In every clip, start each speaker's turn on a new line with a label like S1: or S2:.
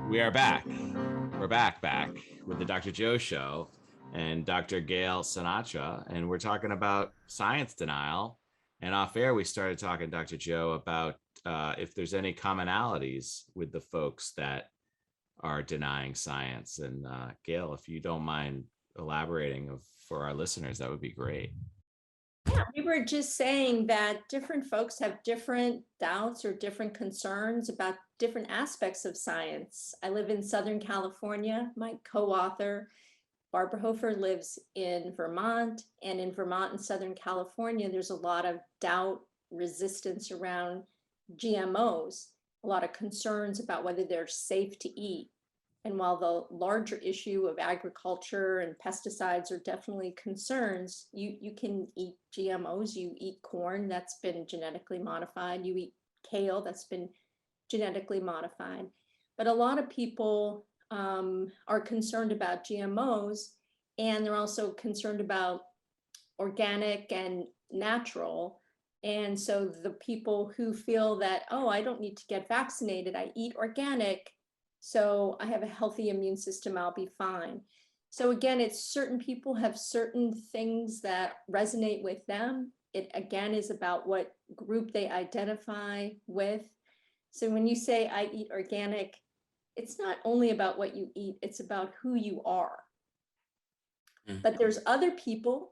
S1: We are back. We're back with the Dr. Joe Show and Dr. Gale Sinatra, and we're talking about science denial. And off air, we started talking, Dr. Joe, about if there's any commonalities with the folks that are denying science. And Gale, if you don't mind elaborating for our listeners, that would be great.
S2: Yeah, we were just saying that different folks have different doubts or different concerns about different aspects of science. I live in Southern California. My co-author, Barbara Hofer, lives in Vermont. And in Vermont and Southern California, there's a lot of doubt, resistance around GMOs, a lot of concerns about whether they're safe to eat. And while the larger issue of agriculture and pesticides are definitely concerns, you can eat GMOs, you eat corn that's been genetically modified, you eat kale that's been genetically modified. But a lot of people are concerned about GMOs, and they're also concerned about organic and natural. And so the people who feel that, oh, I don't need to get vaccinated, I eat organic, so I have a healthy immune system, I'll be fine. So again, it's certain people have certain things that resonate with them. It again is about what group they identify with. So when you say I eat organic, it's not only about what you eat, it's about who you are. But there's other people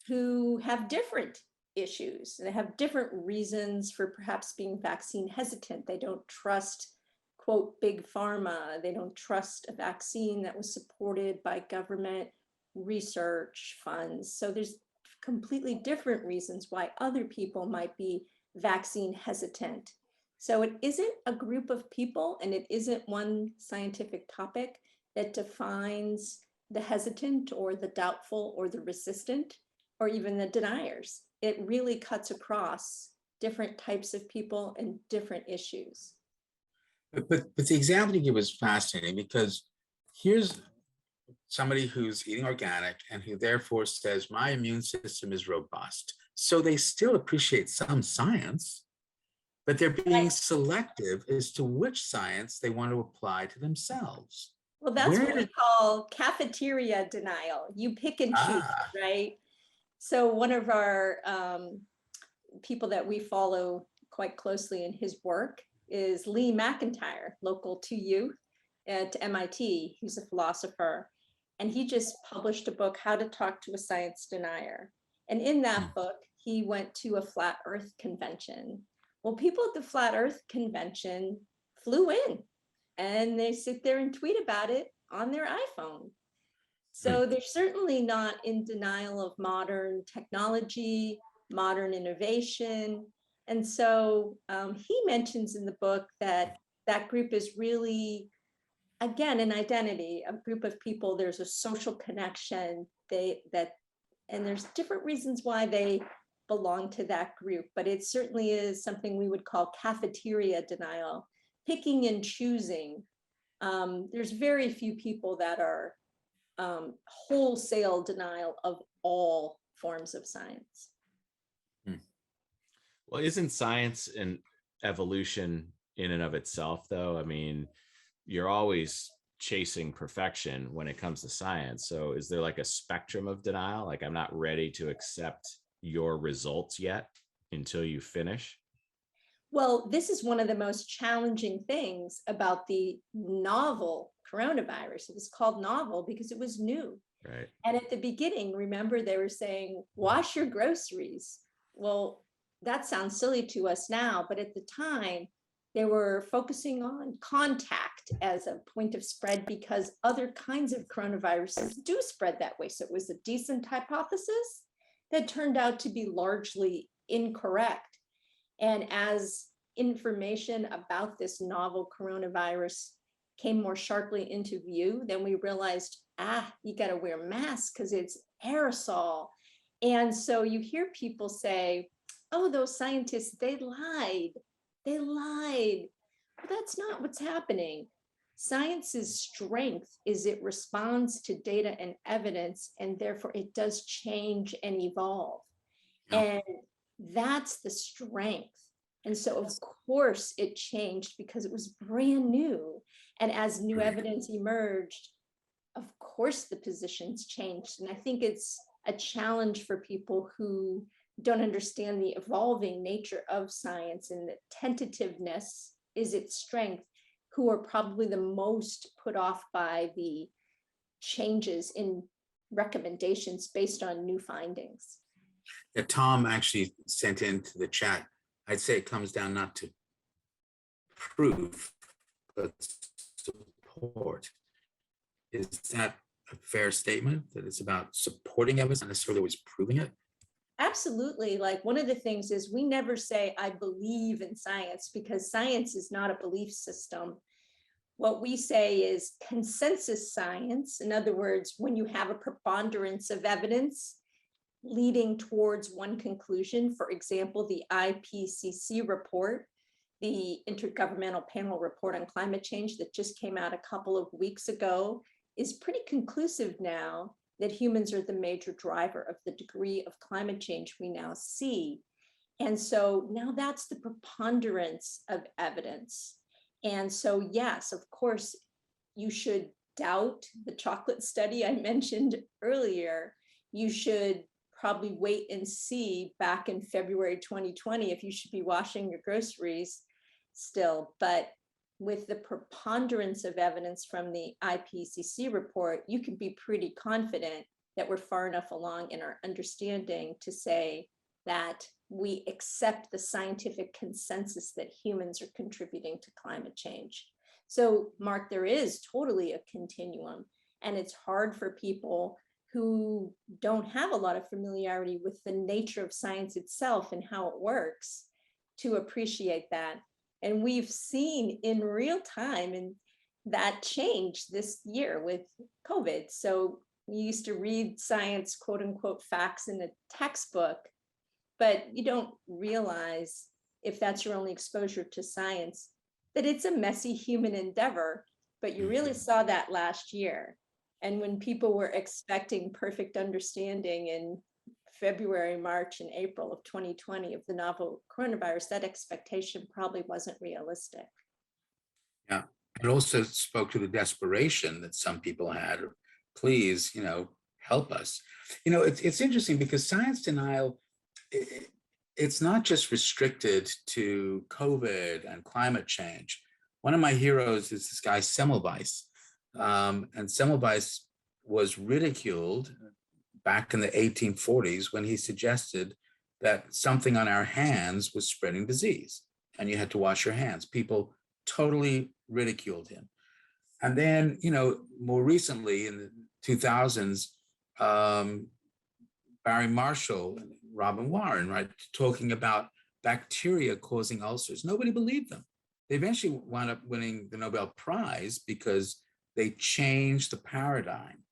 S2: who have different issues. They have different reasons for perhaps being vaccine hesitant. They don't trust, quote, big pharma. They don't trust a vaccine that was supported by government research funds. So there's completely different reasons why other people might be vaccine hesitant. So it isn't a group of people, and it isn't one scientific topic that defines the hesitant or the doubtful or the resistant or even the deniers. It really cuts across different types of people and different issues.
S3: But the example you give was fascinating, because here's somebody who's eating organic and who therefore says, my immune system is robust. So they still appreciate some science, but they're being selective as to which science they want to apply to themselves.
S2: Well, that's what we call cafeteria denial. You pick and choose, right? So one of our people that we follow quite closely in his work is Lee McIntyre, local to you at MIT. He's a philosopher, and he just published a book, How to Talk to a Science Denier. And in that book, he went to a flat earth convention. Well, people at the flat earth convention flew in and they sit there and tweet about it on their iPhone. So they're certainly not in denial of modern technology, modern innovation. And so he mentions in the book that that group is really, again, an identity, a group of people. There's a social connection, and there's different reasons why they belong to that group, but it certainly is something we would call cafeteria denial, picking and choosing. There's very few people that are wholesale denial of all forms of science.
S1: Well, isn't science an evolution in and of itself, though? I mean, you're always chasing perfection when it comes to science. So is there like a spectrum of denial? Like, I'm not ready to accept your results yet until you finish?
S2: Well, this is one of the most challenging things about the novel coronavirus. It was called novel because it was new.
S1: Right.
S2: And at the beginning, remember, they were saying, wash your groceries. Well, that sounds silly to us now, but at the time, they were focusing on contact as a point of spread because other kinds of coronaviruses do spread that way. So it was a decent hypothesis that turned out to be largely incorrect. And as information about this novel coronavirus came more sharply into view, then we realized, you got to wear masks because it's aerosol. And so you hear people say, oh, those scientists, they lied. They lied. But that's not what's happening. Science's strength is it responds to data and evidence, and therefore it does change and evolve. Yeah. And that's the strength And so, of course, it changed because it was brand new. And as new evidence emerged, of course, the positions changed. And I think it's a challenge for people who don't understand the evolving nature of science and that tentativeness is its strength, who are probably the most put off by the changes in recommendations based on new findings.
S3: Yeah, Tom actually sent into the chat, I'd say it comes down not to proof, but support. Is that a fair statement, that it's about supporting evidence, not necessarily always proving it?
S2: Absolutely. Like, one of the things is we never say, I believe in science, because science is not a belief system. What we say is consensus science. In other words, when you have a preponderance of evidence leading towards one conclusion, for example, the IPCC report, the Intergovernmental Panel Report on Climate Change that just came out a couple of weeks ago, is pretty conclusive now that humans are the major driver of the degree of climate change we now see. And so now that's the preponderance of evidence. And so, yes, of course, you should doubt the chocolate study I mentioned earlier. You should probably wait and see back in February 2020 if you should be washing your groceries still. But with the preponderance of evidence from the IPCC report, you can be pretty confident that we're far enough along in our understanding to say that we accept the scientific consensus that humans are contributing to climate change. So, Mark, there is totally a continuum, and it's hard for people who don't have a lot of familiarity with the nature of science itself and how it works to appreciate that. And we've seen in real time and that change this year with COVID. So we used to read science, quote unquote, facts in a textbook, but you don't realize, if that's your only exposure to science, that it's a messy human endeavor. But you really saw that last year. And when people were expecting perfect understanding in February, March, and April of 2020 of the novel coronavirus, that expectation probably wasn't realistic.
S3: Yeah, it also spoke to the desperation that some people had. Please, help us. It's interesting because science denial, it's not just restricted to COVID and climate change. One of my heroes is this guy Semmelweis, and Semmelweis was ridiculed back in the 1840s when he suggested that something on our hands was spreading disease and you had to wash your hands. People totally ridiculed him. And then, more recently in the 2000s, Barry Marshall and Robin Warren, right, talking about bacteria causing ulcers. Nobody believed them. They eventually wound up winning the Nobel Prize because they changed the paradigm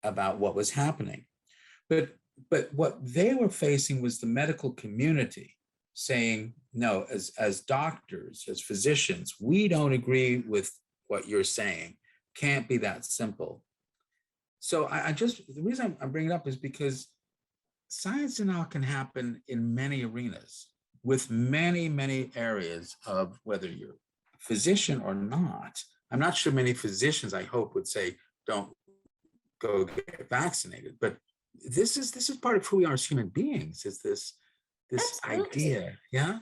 S3: about what was happening. But what they were facing was the medical community saying, no, as doctors, as physicians, we don't agree with what you're saying. Can't be that simple. So the reason I'm bringing it up is because science denial can happen in many arenas with many, many areas of whether you're a physician or not. I'm not sure many physicians, I hope, would say, don't go get vaccinated, but this is part of who we are as human beings, is this idea. Yeah.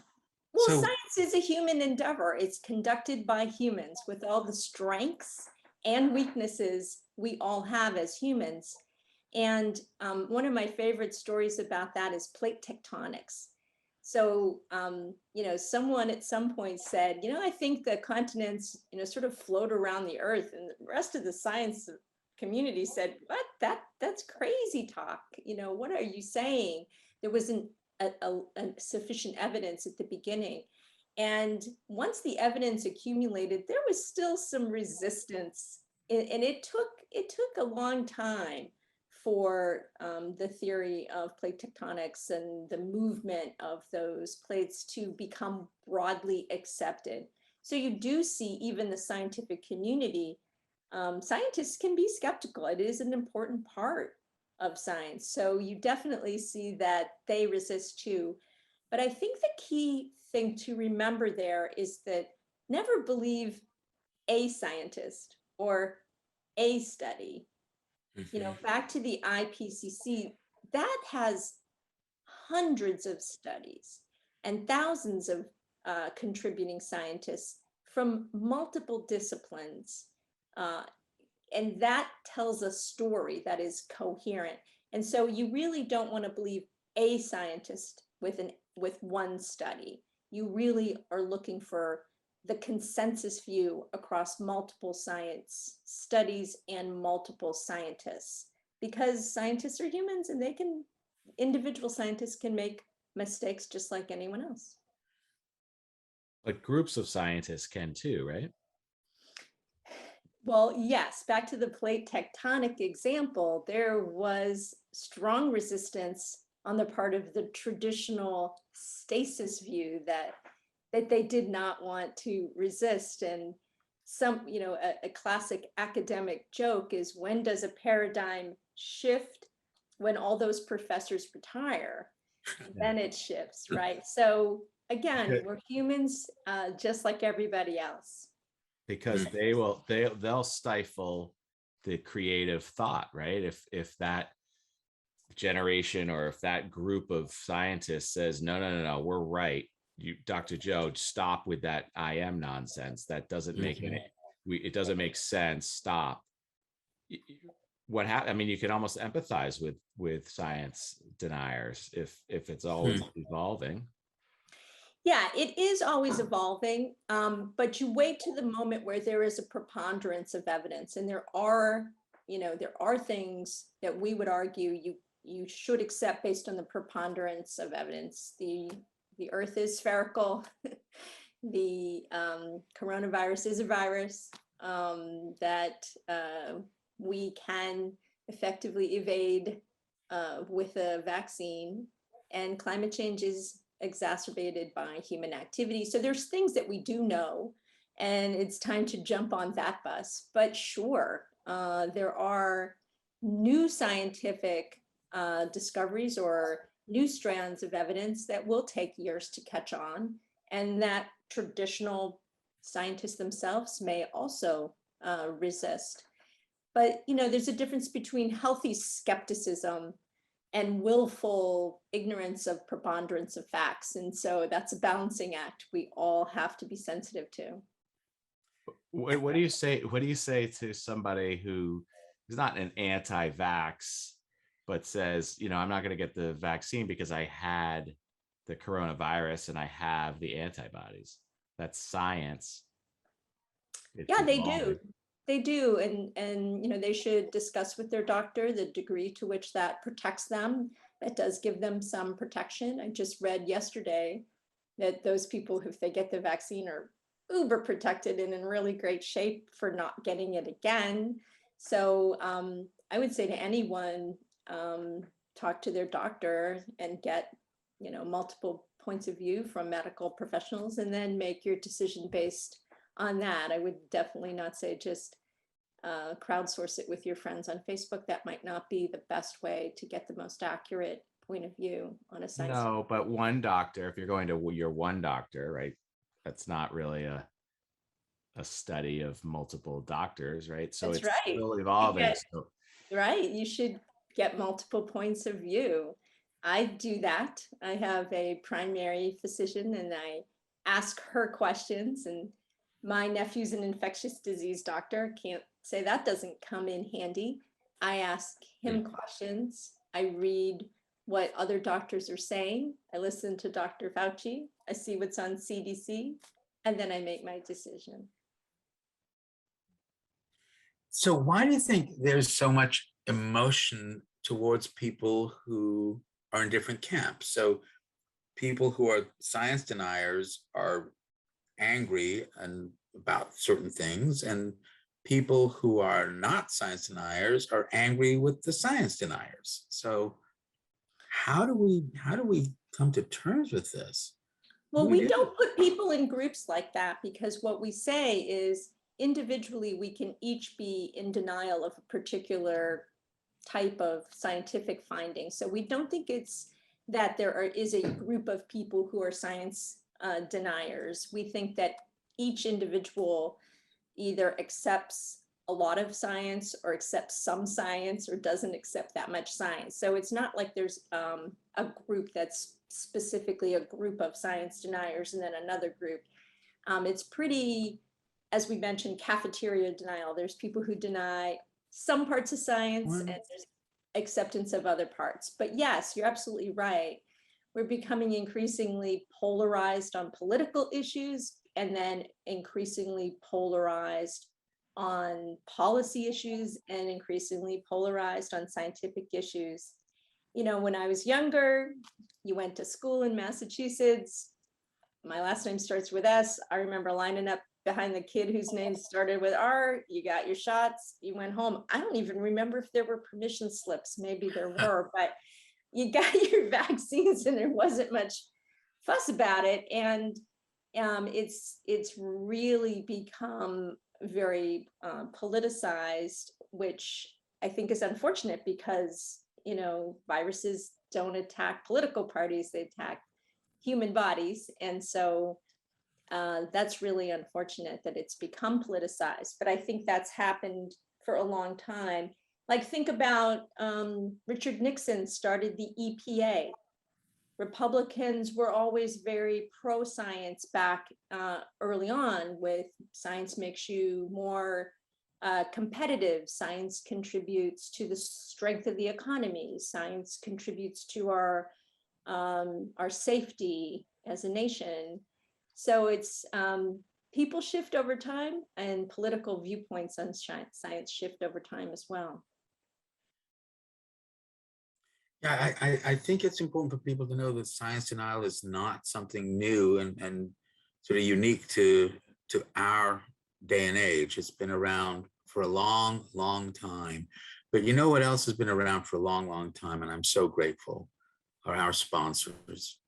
S2: Well, science is a human endeavor. It's conducted by humans with all the strengths and weaknesses we all have as humans. And one of my favorite stories about that is plate tectonics. So, someone at some point said, I think the continents, sort of float around the earth, and the rest of the science community said, what? That's crazy talk. What are you saying? There wasn't a sufficient evidence at the beginning. And once the evidence accumulated, there was still some resistance. And it took a long time for the theory of plate tectonics and the movement of those plates to become broadly accepted. So you do see even the scientific community, scientists can be skeptical. It is an important part of science. So you definitely see that they resist too. But I think the key thing to remember there is that never believe a scientist or a study. You know, back to the IPCC, that has hundreds of studies and thousands of contributing scientists from multiple disciplines. And that tells a story that is coherent. And so you really don't want to believe a scientist with one study. You really are looking for the consensus view across multiple science studies and multiple scientists, because scientists are humans and individual scientists can make mistakes just like anyone else.
S1: But groups of scientists can too, right?
S2: Well, yes, back to the plate tectonic example, there was strong resistance on the part of the traditional stasis view that they did not want to resist. And a classic academic joke is, when does a paradigm shift? When all those professors retire, then it shifts, right? So again, we're humans, just like everybody else.
S1: Because they'll stifle the creative thought, right? If that generation or if that group of scientists says, no, we're right, you, Dr. Joe, stop with that I am nonsense, that doesn't make it doesn't make sense, stop. What happened? I mean, you can almost empathize with science deniers if it's always evolving.
S2: Yeah, it is always evolving, but you wait to the moment where there is a preponderance of evidence, and there are things that we would argue you should accept based on the preponderance of evidence. The Earth is spherical. The coronavirus is a virus that we can effectively evade with a vaccine, and climate change is exacerbated by human activity. So there's things that we do know, and it's time to jump on that bus. But sure, there are new scientific discoveries or new strands of evidence that will take years to catch on, and that traditional scientists themselves may also resist. But there's a difference between healthy skepticism and willful ignorance of preponderance of facts. And so that's a balancing act we all have to be sensitive to.
S1: What do you say? What do you say to somebody who is not an anti-vax, but says, I'm not going to get the vaccine because I had the coronavirus and I have the antibodies? That's science.
S2: Yeah, they do. They do. And they should discuss with their doctor the degree to which that protects them. That does give them some protection. I just read yesterday that those people, if they get the vaccine, are uber protected and in really great shape for not getting it again. So I would say to anyone, talk to their doctor and get, multiple points of view from medical professionals, and then make your decision based on that. I would definitely not say just crowdsource it with your friends on Facebook. That might not be the best way to get the most accurate point of view on a science.
S1: No, but one doctor, if you're going to your one doctor, right? That's not really a study of multiple doctors, right? So
S2: That's
S1: it's
S2: right.
S1: still evolving.
S2: Right. You should get multiple points of view. I do that. I have a primary physician and I ask her questions, and my nephew's an infectious disease doctor. Can't say that doesn't come in handy. I ask him questions. I read what other doctors are saying. I listen to Dr. Fauci. I see what's on CDC, and then I make my decision.
S3: So why do you think there's so much emotion towards people who are in different camps? So people who are science deniers are angry and about certain things, and people who are not science deniers are angry with the science deniers. So how do we come to terms with this?
S2: Well, we don't put people in groups like that, because what we say is individually we can each be in denial of a particular type of scientific finding. So we don't think it's that is a group of people who are science deniers. We think that each individual either accepts a lot of science or accepts some science or doesn't accept that much science. So it's not like there's a group that's specifically a group of science deniers and then another group. It's pretty, as we mentioned, cafeteria denial. There's people who deny some parts of science and there's acceptance of other parts. But yes, you're absolutely right. We're becoming increasingly polarized on political issues and then increasingly polarized on policy issues and increasingly polarized on scientific issues. You know, when I was younger, you went to school in Massachusetts. My last name starts with S. I remember lining up behind the kid whose name started with R. You got your shots, you went home. I don't even remember if there were permission slips. Maybe there were, but you got your vaccines and there wasn't much fuss about it. And it's really become very politicized, which I think is unfortunate because, you know, viruses don't attack political parties, they attack human bodies. And so that's really unfortunate that it's become politicized. But I think that's happened for a long time. Like, think about Richard Nixon started the EPA. Republicans were always very pro-science back early on, with science makes you more competitive. Science contributes to the strength of the economy. Science contributes to our safety as a nation. So it's people shift over time, and political viewpoints on science shift over time as well.
S3: Yeah, I think it's important for people to know that science denial is not something new and sort of unique to our day and age. It's been around for a long, long time. But you know what else has been around for a long, long time, and I'm so grateful, are our sponsors.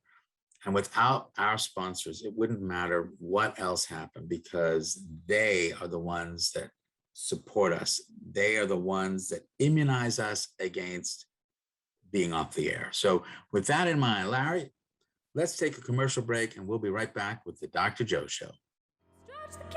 S3: And without our sponsors, it wouldn't matter what else happened, because they are the ones that support us. They are the ones that immunize us against being off the air. So with that in mind, Larry, let's take a commercial break and we'll be right back with the Dr. Joe Show.
S4: Stretch the